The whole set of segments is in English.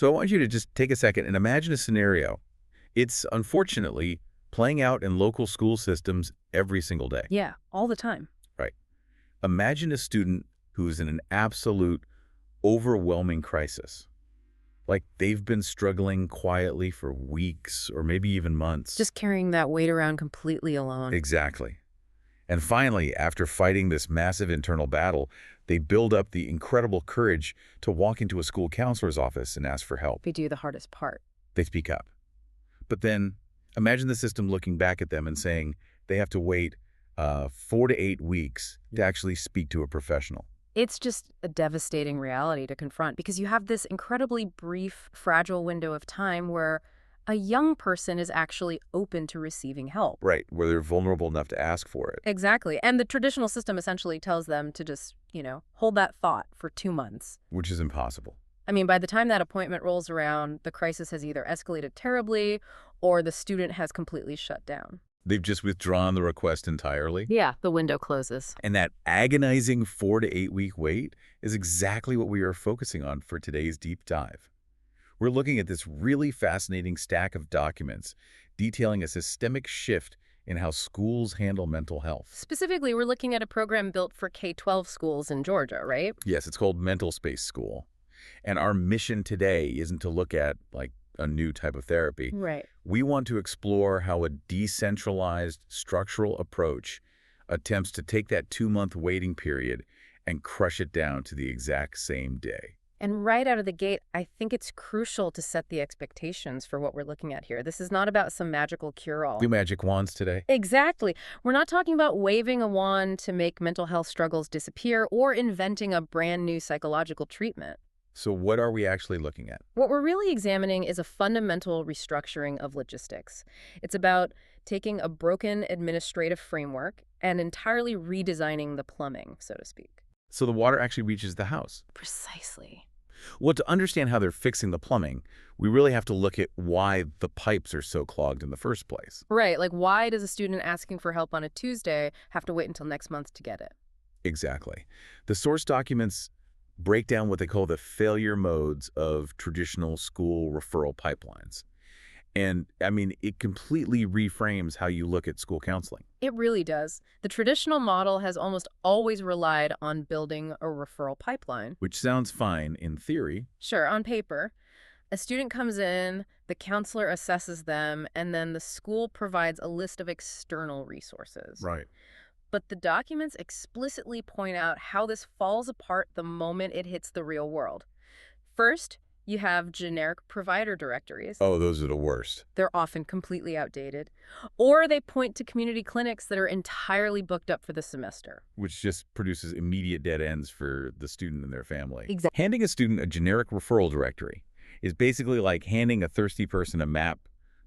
So I want you to just take a second and imagine a scenario. It's unfortunately playing out in local school systems every single day. Yeah, all the time. Right. Imagine a student who's in an absolute overwhelming crisis. Like they've been struggling quietly for weeks or maybe even months. Just carrying that weight around completely alone. Exactly. And finally, after fighting this massive internal battle, they build up the incredible courage to walk into a school counselor's office and ask for help. We do the hardest part. They speak up. But then imagine the system looking back at them and saying they have to wait 4 to 8 weeks to actually speak to a professional. It's just a devastating reality to confront because you have this incredibly brief, fragile window of time where a young person is actually open to receiving help. Right, where they're vulnerable enough to ask for it. Exactly. And the traditional system essentially tells them to just, hold that thought for 2 months. Which is impossible. I mean, by the time that appointment rolls around, the crisis has either escalated terribly or the student has completely shut down. They've just withdrawn the request entirely. Yeah, the window closes. And that agonizing 4 to 8 week wait is exactly what we are focusing on for today's deep dive. We're looking at this really fascinating stack of documents detailing a systemic shift in how schools handle mental health. Specifically, we're looking at a program built for K-12 schools in Georgia, right? Yes, it's called MentalSpace School. And our mission today isn't to look at, like, a new type of therapy. Right. We want to explore how a decentralized structural approach attempts to take that 2-month waiting period and crush it down to the exact same day. And right out of the gate, I think it's crucial to set the expectations for what we're looking at here. This is not about some magical cure-all. The magic wands today? Exactly. We're not talking about waving a wand to make mental health struggles disappear or inventing a brand new psychological treatment. So what are we actually looking at? What we're really examining is a fundamental restructuring of logistics. It's about taking a broken administrative framework and entirely redesigning the plumbing, so to speak. So the water actually reaches the house. Precisely. Well, to understand how they're fixing the plumbing, we really have to look at why the pipes are so clogged in the first place. Right, like why does a student asking for help on a Tuesday have to wait until next month to get it? Exactly. The source documents break down what they call the failure modes of traditional school referral pipelines. And, I mean, it completely reframes how you look at school counseling. It really does. The traditional model has almost always relied on building a referral pipeline. Which sounds fine in theory. Sure, on paper. A student comes in, the counselor assesses them, and then the school provides a list of external resources. Right. But the documents explicitly point out how this falls apart the moment it hits the real world. First, you have generic provider directories. Oh, those are the worst. They're often completely outdated. Or they point to community clinics that are entirely booked up for the semester. Which just produces immediate dead ends for the student and their family. Exactly. Handing a student a generic referral directory is basically like handing a thirsty person a map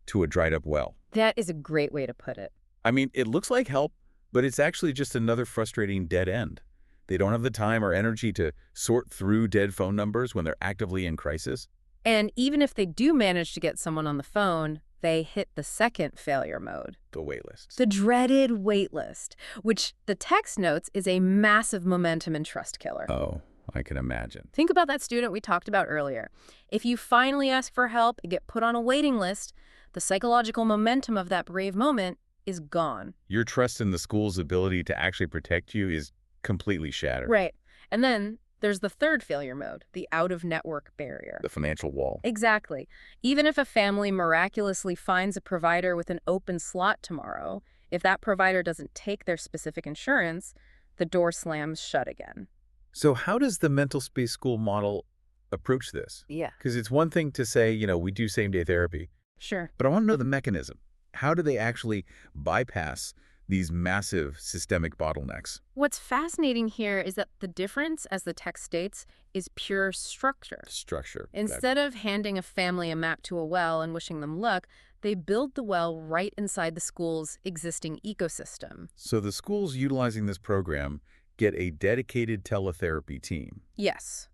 to a dried up well. That is a great way to put it. I mean, it looks like help, but it's actually just another frustrating dead end. They don't have the time or energy to sort through dead phone numbers when they're actively in crisis. And even if they do manage to get someone on the phone, they hit the second failure mode. The wait list. The dreaded wait list, which the text notes is a massive momentum and trust killer. Oh, I can imagine. Think about that student we talked about earlier. If you finally ask for help and get put on a waiting list, the psychological momentum of that brave moment is gone. Your trust in the school's ability to actually protect you is completely shattered. Right. And then there's the third failure mode, the out-of-network barrier. The financial wall. Exactly. Even if a family miraculously finds a provider with an open slot tomorrow, if that provider doesn't take their specific insurance, the door slams shut again. So how does the MentalSpace School model approach this? Yeah. Because it's one thing to say, we do same-day therapy, Sure. but I want to know the mechanism. How do they actually bypass these massive systemic bottlenecks? What's fascinating here is that the difference, as the text states, is pure structure. Structure. Instead of handing a family a map to a well and wishing them luck, they build the well right inside the school's existing ecosystem. So the schools utilizing this program get a dedicated teletherapy team. Yes.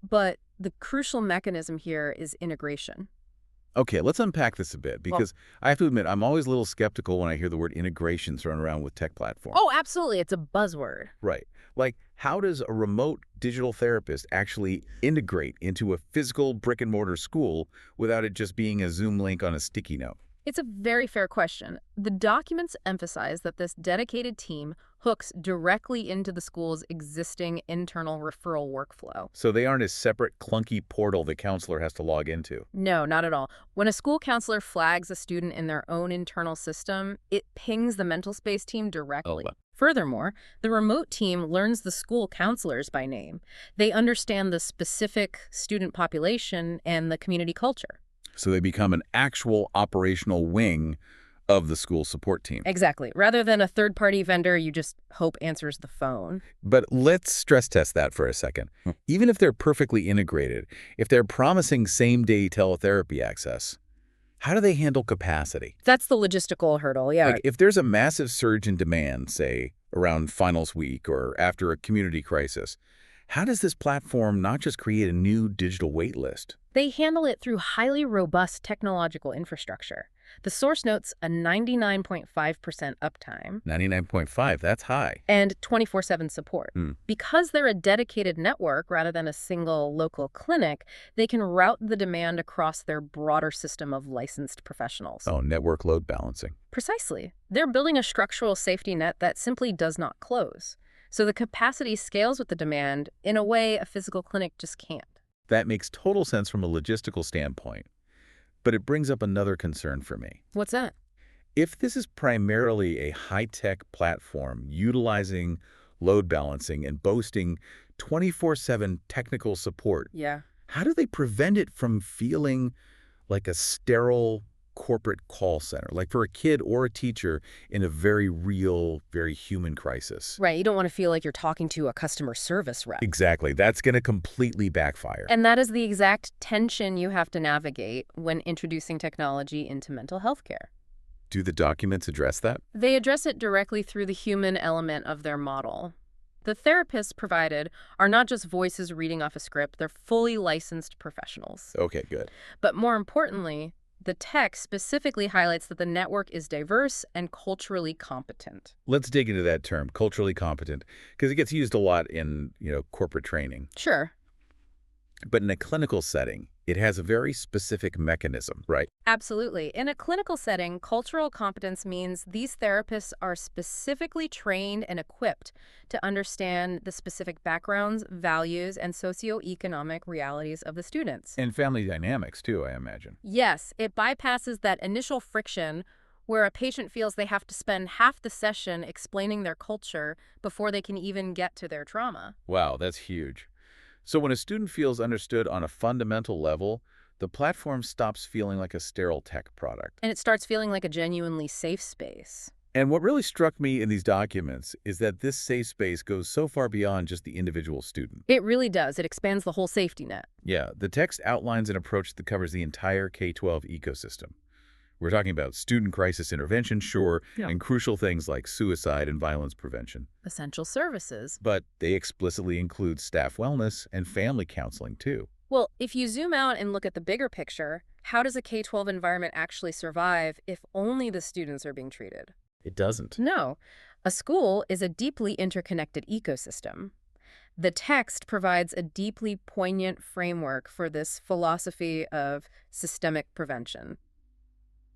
But the crucial mechanism here is integration. Okay, let's unpack this a bit Well, because I have to admit, I'm always a little skeptical when I hear the word integration thrown around with tech platforms. oh, absolutely. It's a buzzword. Right. Like, how does a remote digital therapist actually integrate into a physical brick and mortar school without it just being a Zoom link on a sticky note? It's a very fair question. The documents emphasize that this dedicated team hooks directly into the school's existing internal referral workflow. So they aren't a separate clunky portal the counselor has to log into. No, not at all. When a school counselor flags a student in their own internal system, it pings the MentalSpace team Oh, directly. wow. Furthermore, the remote team learns the school counselors by name. They understand the specific student population and the community culture. So they become an actual operational wing of the school support team. Exactly. Rather than a third-party vendor you just hope answers the phone. But let's stress test that for a second. Even if they're perfectly integrated, if they're promising same-day teletherapy access, how do they handle capacity? That's the logistical hurdle, yeah. Like, if there's a massive surge in demand, say, around finals week or after a community crisis, how does this platform not just create a new digital wait list? They handle it through highly robust technological infrastructure. The source notes a 99.5% uptime 99.5, that's high. and 24/7 support. Hmm. Because they're a dedicated network rather than a single local clinic, they can route the demand across their broader system of licensed professionals. Oh, network load balancing. Precisely. They're building a structural safety net that simply does not close. So the capacity scales with the demand in a way a physical clinic just can't. That makes total sense from a logistical standpoint. But it brings up another concern for me. What's that? If this is primarily a high-tech platform utilizing load balancing and boasting 24/7 technical support, Yeah. how do they prevent it from feeling like a sterile corporate call center, like for a kid or a teacher in a very real, very human crisis? Right, you don't want to feel like you're talking to a customer service rep. Exactly. That's going to completely backfire. And that is the exact tension you have to navigate when introducing technology into mental health care. Do the documents address that? They address it directly through the human element of their model. The therapists provided are not just voices reading off a script, they're fully licensed professionals. Okay, good. But more importantly, the text specifically highlights that the network is diverse and culturally competent. Let's dig into that term, culturally competent, because it gets used a lot in, corporate training. Sure. But in a clinical setting, it has a very specific mechanism, right? Absolutely. In a clinical setting, cultural competence means these therapists are specifically trained and equipped to understand the specific backgrounds, values, and socioeconomic realities of the students. And family dynamics, too, I imagine. Yes, it bypasses that initial friction where a patient feels they have to spend half the session explaining their culture before they can even get to their trauma. Wow, that's huge. So when a student feels understood on a fundamental level, the platform stops feeling like a sterile tech product. And it starts feeling like a genuinely safe space. And what really struck me in these documents is that this safe space goes so far beyond just the individual student. It really does. It expands the whole safety net. Yeah, the text outlines an approach that covers the entire K-12 ecosystem. We're talking about student crisis intervention, sure, Yeah. and crucial things like suicide and violence prevention. Essential services. But they explicitly include staff wellness and family counseling, too. Well, if you zoom out and look at the bigger picture, how does a K-12 environment actually survive if only the students are being treated? It doesn't. No. A school is a deeply interconnected ecosystem. The text provides a deeply poignant framework for this philosophy of systemic prevention.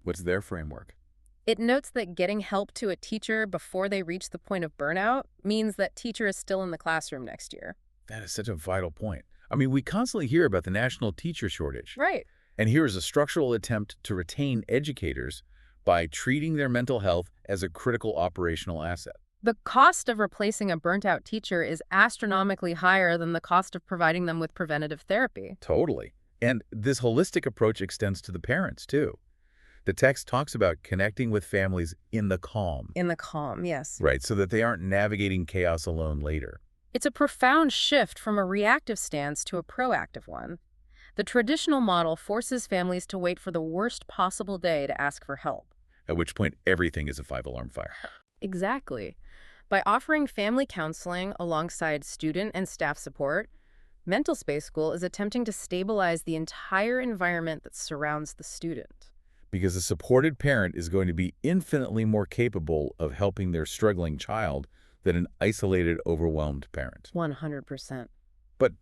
What's their framework? It notes that getting help to a teacher before they reach the point of burnout means that teacher is still in the classroom next year. That is such a vital point. I mean, we constantly hear about the national teacher shortage. Right. And here is a structural attempt to retain educators by treating their mental health as a critical operational asset. The cost of replacing a burnt-out teacher is astronomically higher than the cost of providing them with preventative therapy. Totally. And this holistic approach extends to the parents, too. The text talks about connecting with families in the calm. In the calm, yes. Right, so that they aren't navigating chaos alone later. It's a profound shift from a reactive stance to a proactive one. The traditional model forces families to wait for the worst possible day to ask for help. At which point, everything is a five-alarm fire. Exactly. By offering family counseling alongside student and staff support, MentalSpace School is attempting to stabilize the entire environment that surrounds the student. Because a supported parent is going to be infinitely more capable of helping their struggling child than an isolated, overwhelmed parent. 100%. But,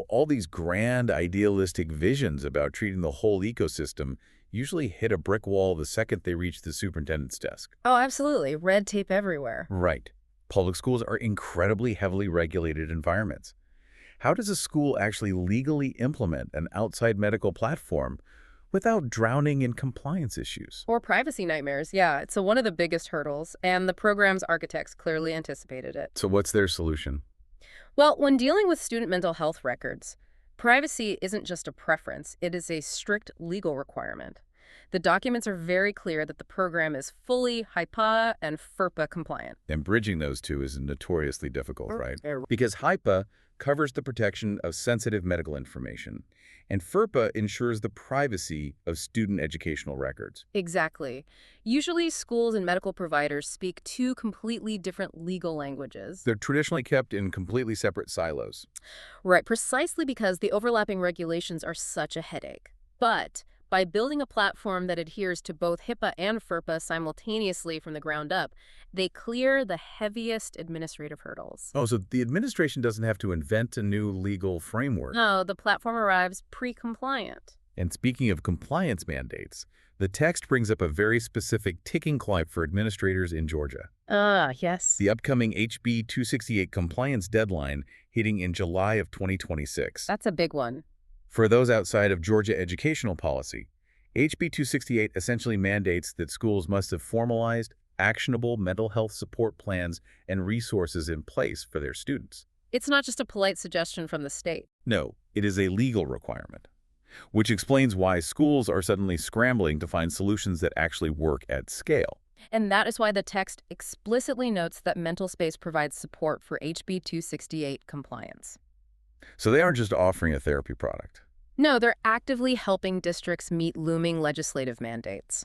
all these grand, idealistic visions about treating the whole ecosystem usually hit a brick wall the second they reach the superintendent's desk. Oh, absolutely. Red tape everywhere. Right. Public schools are incredibly heavily regulated environments. How does a school actually legally implement an outside medical platform without drowning in compliance issues? Or privacy nightmares. Yeah, it's one of the biggest hurdles, and the program's architects clearly anticipated it. So what's their solution? Well, when dealing with student mental health records, privacy isn't just a preference, it is a strict legal requirement. The documents are very clear that the program is fully HIPAA and FERPA compliant. And bridging those two is notoriously difficult, right? Er- Because HIPAA covers the protection of sensitive medical information, and FERPA ensures the privacy of student educational records. Exactly. Usually, schools and medical providers speak two completely different legal languages. They're traditionally kept in completely separate silos. Right, precisely because the overlapping regulations are such a headache. But by building a platform that adheres to both HIPAA and FERPA simultaneously from the ground up, they clear the heaviest administrative hurdles. Oh, so the administration doesn't have to invent a new legal framework. No, the platform arrives pre-compliant. And speaking of compliance mandates, the text brings up a very specific ticking clock for administrators in Georgia. Yes. The upcoming HB 268 compliance deadline hitting in July of 2026. That's a big one. For those outside of Georgia educational policy, HB 268 essentially mandates that schools must have formalized, actionable mental health support plans and resources in place for their students. It's not just a polite suggestion from the state. No, it is a legal requirement, which explains why schools are suddenly scrambling to find solutions that actually work at scale. And that is why the text explicitly notes that MentalSpace provides support for HB 268 compliance. So they aren't just offering a therapy product. No, they're actively helping districts meet looming legislative mandates.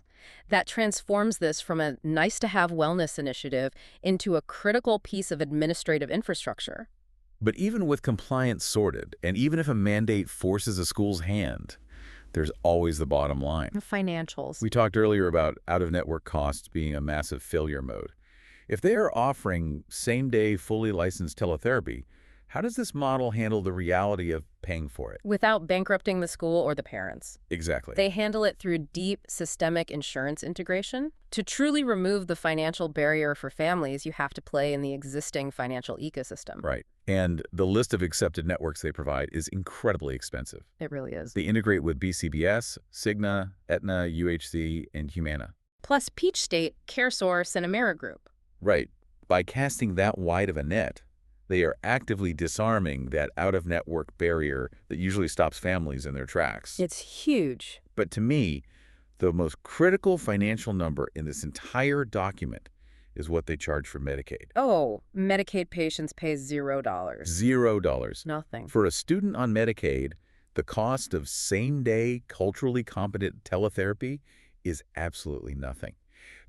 That transforms this from a nice-to-have wellness initiative into a critical piece of administrative infrastructure. But even with compliance sorted, and even if a mandate forces a school's hand, there's always the bottom line. Financials. We talked earlier about out-of-network costs being a massive failure mode. If they are offering same-day, fully licensed teletherapy, how does this model handle the reality of paying for it? Without bankrupting the school or the parents. Exactly. They handle it through deep systemic insurance integration. To truly remove the financial barrier for families, you have to play in the existing financial ecosystem. Right. And the list of accepted networks they provide is incredibly expensive. It really is. They integrate with BCBS, Cigna, Aetna, UHC, and Humana. Plus Peach State, CareSource, and Amerigroup. Right. By casting that wide of a net, they are actively disarming that out-of-network barrier that usually stops families in their tracks. It's huge. But to me, the most critical financial number in this entire document is what they charge for Medicaid. Oh, Medicaid patients pay $0. $0. Nothing. For a student on Medicaid, the cost of same-day, culturally competent teletherapy is absolutely nothing.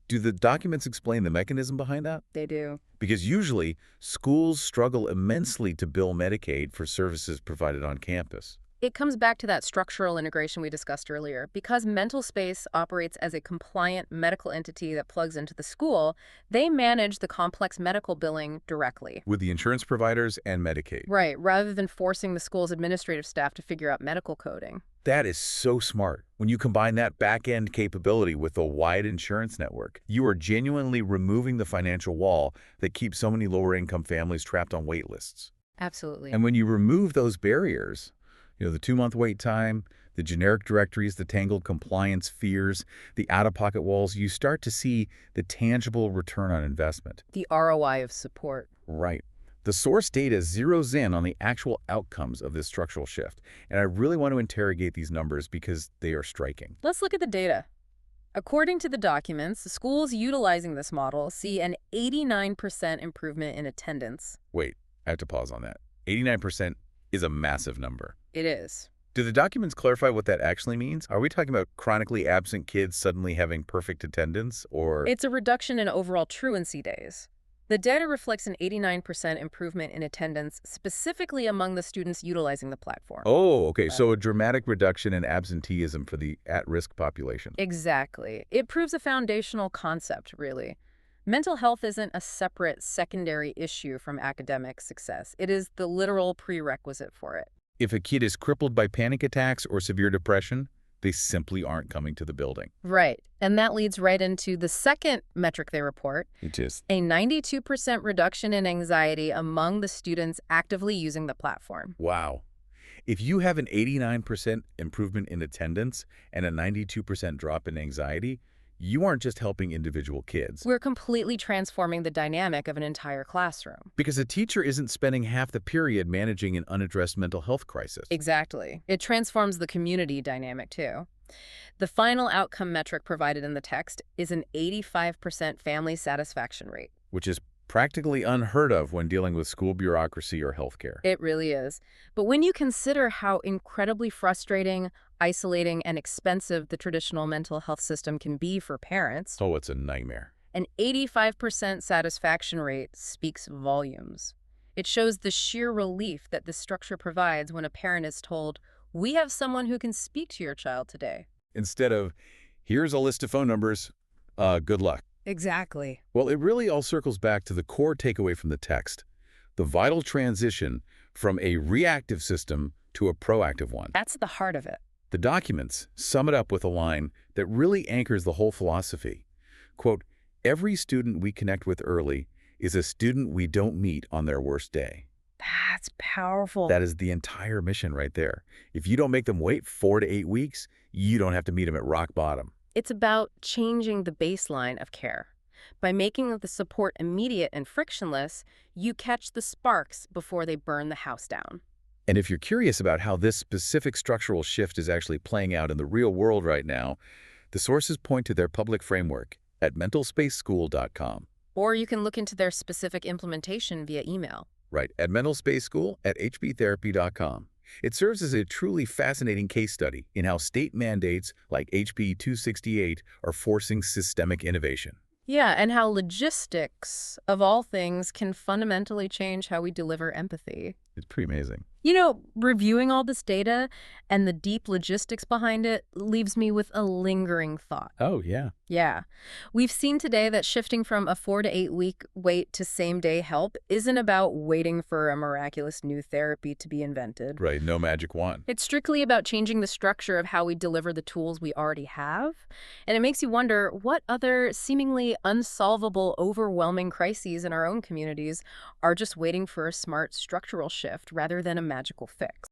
Do the documents explain the mechanism behind that? They do. Because usually, schools struggle immensely to bill Medicaid for services provided on campus. It comes back to that structural integration we discussed earlier. Because MentalSpace operates as a compliant medical entity that plugs into the school, they manage the complex medical billing directly. With the insurance providers and Medicaid. Right, rather than forcing the school's administrative staff to figure out medical coding. That is so smart. When you combine that back-end capability with a wide insurance network, you are genuinely removing the financial wall that keeps so many lower-income families trapped on wait lists. Absolutely. And when you remove those barriers, the 2-month wait time, the generic directories, the tangled compliance fears, the out-of-pocket walls, you start to see the tangible return on investment. The ROI of support. Right. The source data zeroes in on the actual outcomes of this structural shift, and I really want to interrogate these numbers because they are striking. Let's look at the data. According to the documents, schools utilizing this model see an 89% improvement in attendance. Wait, I have to pause on that. 89% is a massive number. It is. Do the documents clarify what that actually means? Are we talking about chronically absent kids suddenly having perfect attendance, or... It's a reduction in overall truancy days. The data reflects an 89% improvement in attendance, specifically among the students utilizing the platform. Oh, okay, Uh, so a dramatic reduction in absenteeism for the at-risk population. exactly. It proves a foundational concept, really. Mental health isn't a separate secondary issue from academic success. It is the literal prerequisite for it. If a kid is crippled by panic attacks or severe depression, they simply aren't coming to the building. Right. And that leads right into the second metric they report, It is. a 92% reduction in anxiety among the students actively using the platform. Wow. If you have an 89% improvement in attendance and a 92% drop in anxiety, you aren't just helping individual kids. We're completely transforming the dynamic of an entire classroom. Because a teacher isn't spending half the period managing an unaddressed mental health crisis, Exactly. It transforms the community dynamic, too. The final outcome metric provided in the text is an 85% family satisfaction rate. which is practically unheard of when dealing with school bureaucracy or healthcare. It really is. But when you consider how incredibly frustrating, isolating, and expensive the traditional mental health system can be for parents, Oh, it's a nightmare. an 85% satisfaction rate speaks volumes. It shows the sheer relief that this structure provides when a parent is told, "We have someone who can speak to your child today." Instead of, here's a list of phone numbers, good luck. Exactly. Well, it really all circles back to the core takeaway from the text, the vital transition from a reactive system to a proactive one. That's the heart of it. The documents sum it up with a line that really anchors the whole philosophy. Quote, every student we connect with early is a student we don't meet on their worst day. That's powerful. That is the entire mission right there. If you don't make them wait 4 to 8 weeks, you don't have to meet them at rock bottom. It's about changing the baseline of care. By making the support immediate and frictionless, you catch the sparks before they burn the house down. And if you're curious about how this specific structural shift is actually playing out in the real world right now, the sources point to their public framework at mentalspaceschool.com. Or you can look into their specific implementation via email. Right, at mentalspaceschool at hbtherapy.com. It serves as a truly fascinating case study in how state mandates like HB 268 are forcing systemic innovation. Yeah, and how logistics, of all things, can fundamentally change how we deliver empathy. It's pretty amazing. You know, reviewing all this data and the deep logistics behind it leaves me with a lingering thought. Oh, yeah. Yeah. We've seen today that shifting from a 4 to 8 week wait to same-day help isn't about waiting for a miraculous new therapy to be invented. Right, no magic wand. It's strictly about changing the structure of how we deliver the tools we already have. And it makes you wonder what other seemingly unsolvable, overwhelming crises in our own communities are just waiting for a smart structural shift rather than a magical fix.